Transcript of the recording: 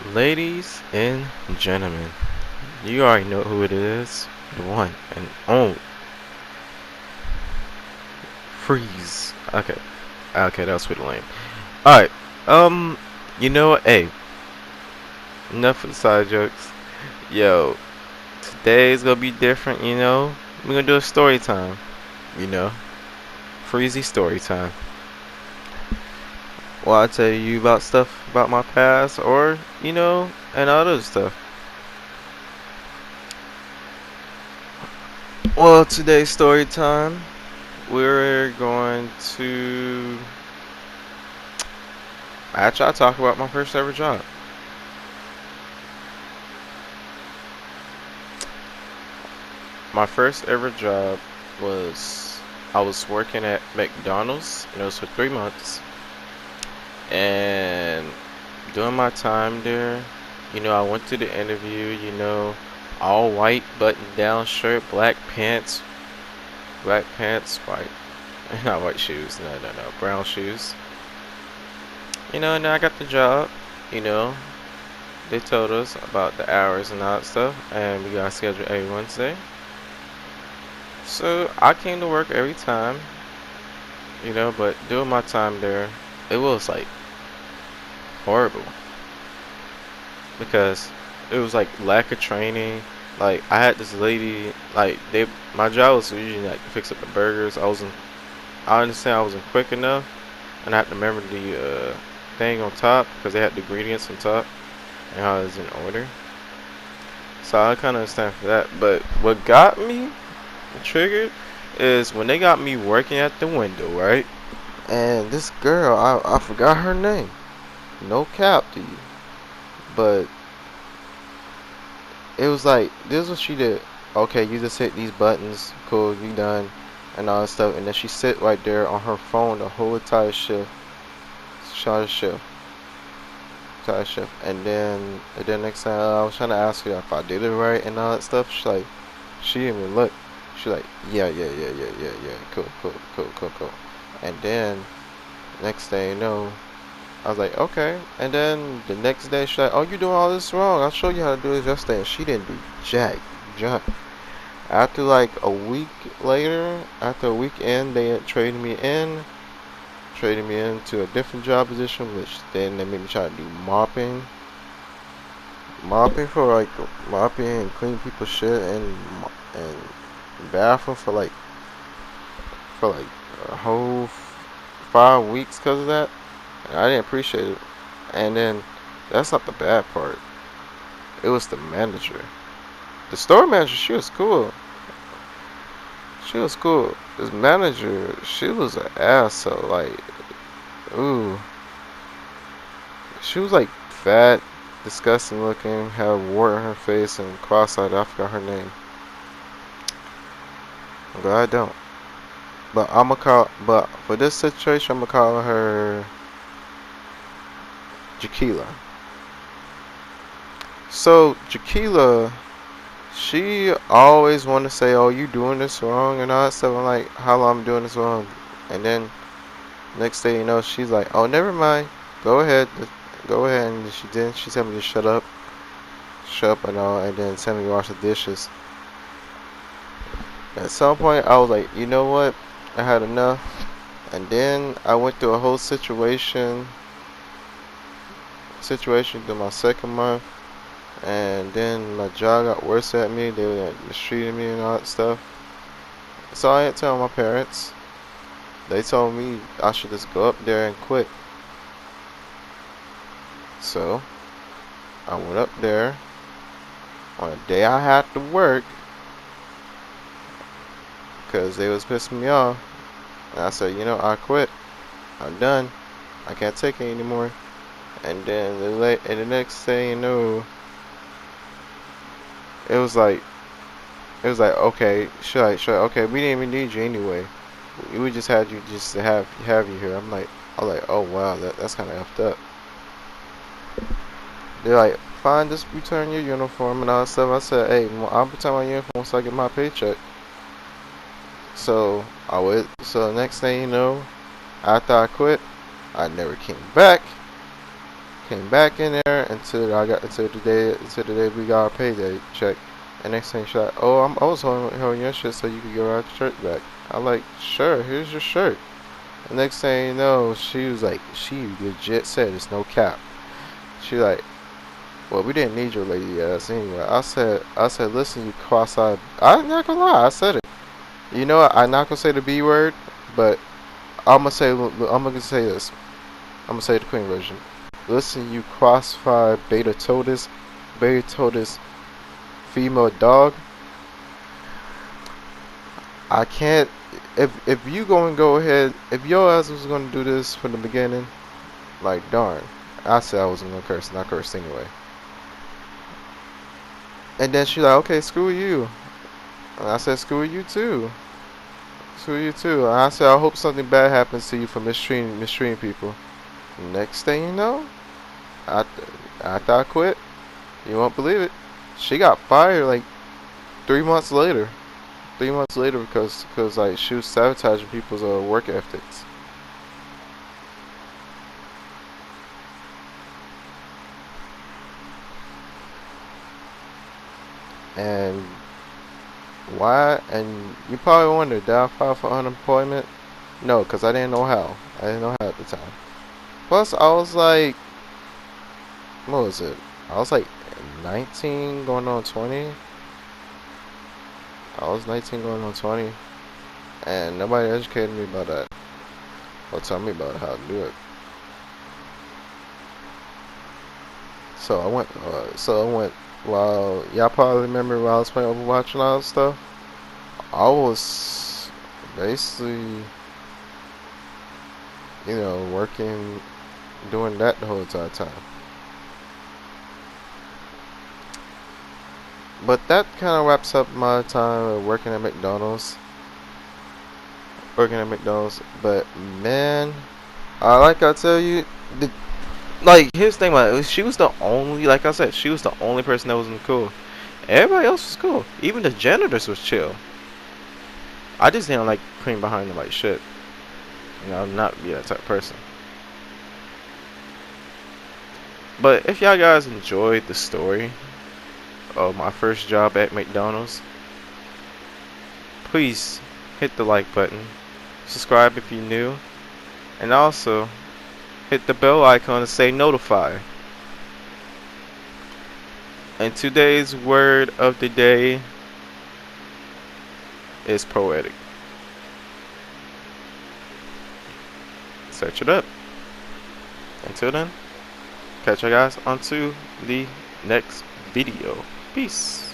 Ladies and gentlemen, you already know who it is. The one and only Freeze. Okay, that was pretty lame. Alright, you know what? Hey, enough of the side jokes. Yo, today's gonna be different, you know? We're gonna do a story time, you know? Freezy story time. Well, I'll tell you about stuff about my past or, and other stuff. Well, today's story time, we're going to actually I'll talk about my first ever job. My first ever job was I was working at McDonald's and it was for 3 months. And during my time there, I went to the interview, all white button down shirt, black pants, white not white shoes, no, brown shoes. And then I got the job, you know. They told us about the hours and all that stuff, and we got scheduled every Wednesday. So I came to work every time, but during my time there, it was like horrible because it was like lack of training. Like I had this lady, my job was usually like to fix up the burgers. I understand I wasn't quick enough, and I had to remember the thing on top because they had the ingredients on top and how it's in order. So I kind of understand for that. But what got me triggered is when they got me working at the window, right? And this girl, I forgot her name. No cap to you. But it was like, this is what she did. Okay, you just hit these buttons. Cool, you done. And all that stuff. And then she sit right there on her phone the whole entire shift. Entire shift. Entire shift. And then next time I was trying to ask her if I did it right and all that stuff. She didn't even look. She like, yeah. Cool. And then, next thing you know, I was like, okay. And then the next day, she's like, oh, you doing all this wrong. I'll show you how to do it yesterday. And she didn't do jack. After like a week later, after a weekend, they traded me into a different job position, which then they made me try to do mopping. Mopping and clean people's shit and bathroom for like a whole 5 weeks because of that. And I didn't appreciate it. And then that's not the bad part. It was the manager. The store manager, she was cool. This manager, she was an asshole. Like, ooh. She was like fat, disgusting looking, had a wart on her face and cross-eyed. I forgot her name. But I don't. But for this situation, I'm gonna call her Jaquila. So Jaquila, she always want to say, "Oh, you doing this wrong" and all that stuff. I'm like, "How long I'm doing this wrong?" And then next day, she's like, "Oh, never mind. Go ahead, go ahead." And she told me to shut up and all, and then tell me to wash the dishes. At some point, I was like, you know what? I had enough. And then I went through a whole situation through my second month. And then my job got worse at me. They were mistreating me and all that stuff. So I didn't tell my parents. They told me I should just go up there and quit. So I went up there on a day I had to work because they was pissing me off. And I said, I quit. I'm done. I can't take it anymore. And then the next thing you know, it was like, okay, okay, we didn't even need you anyway. We just had you just to have you here. I was like, oh wow, that's kind of effed up. They're like, fine, just return your uniform and all that stuff. I said, hey, I'll return my uniform once I get my paycheck. So I went. So next thing you know, after I quit, I never came back. Came back in there until the day we got our payday check. And next thing she like, oh, I was holding your shit so you could get our shirt back. I like, sure, here's your shirt. The next thing you know, she was like, she legit said it's no cap. She like, well, we didn't need your lady ass anyway. I said, listen, you cross-eyed. I'm not gonna lie, I said it. You know what? I'm not gonna say the B word, but I'm gonna say this. I'm gonna say the clean version. Listen, you cross-eyed beta totus female dog. I can't. If you go ahead, if your ass was gonna do this from the beginning, like darn, I said I wasn't gonna curse, and I cursed anyway. And then she like, okay, screw you. And I said, screw you too. Screw you too. And I said, I hope something bad happens to you for mistreating people. Next thing you know, after I quit, you won't believe it, she got fired like 3 months later. 3 months later because like she was sabotaging people's work ethics. And why? And you probably wonder, did I file for unemployment? No, because I didn't know how. I didn't know how at the time. Plus, I was like, what was it? I was like 19 going on 20. I was 19 going on 20. And nobody educated me about that. Or tell me about how to do it. So I went, while y'all probably remember while I was playing Overwatch and all that stuff, I was basically, working, doing that the whole entire time. But that kind of wraps up my time working at McDonald's. But man, like I tell you, like here's the thing about it. She was the only, like I said, she was the only person that wasn't cool. Everybody else was cool. Even the janitors was chill. I just didn't like clean behind them like shit. I'm not be that type of person. But if y'all guys enjoyed the story of my first job at McDonald's, please hit the like button, subscribe if you're new, and also hit the bell icon to say notify. And today's word of the day is poetic. Search it up. Until then, catch you guys onto the next video. Peace.